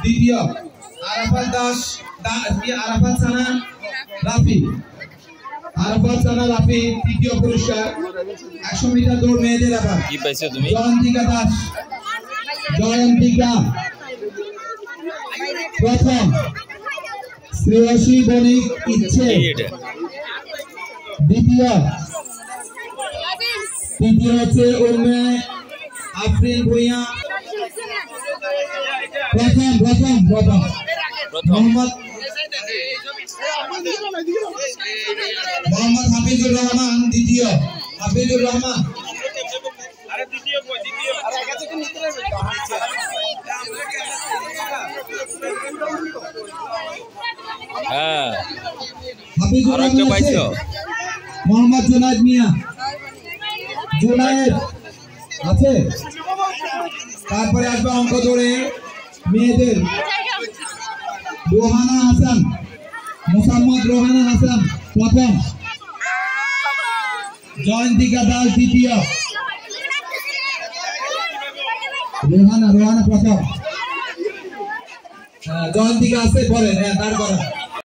দ্বিতীয়, আরাফাত দাস আরাফাত সানা রাফি, আরাফাত সানা রাফি তৃতীয় পুরস্কার। 100 মিটার দৌড় মেয়েদের আবার কি পাইছো তুমি? জয়ন্তিকা দাস, জয়ন্তিকা প্রথম। শ্রেয়সী বণিক ইচ্ছে দ্বিতীয়। তৃতীয় হচ্ছে উম্মে আফরিন ভুঁইয়া প্রথম। মোহাম্মদ হাফিজুর রহমান দ্বিতীয়। হাফিজুর রহমান হ্যাঁ। হাফিজুর রহমান পাইছো। মোহাম্মদ জুনায়েদ মিয়া, জুনায়েদ আছে। তারপরে আসবে অঙ্ক দৌড়ে মেয়েদের রোহানা হাসান, মোসাম্মদ রোহানা হাসান প্রথম। জয়ন্তিকা দাস দ্বিতীয়। রোহানা প্রথম। জয়ন্তিকা আছে পরে, হ্যাঁ তারপরে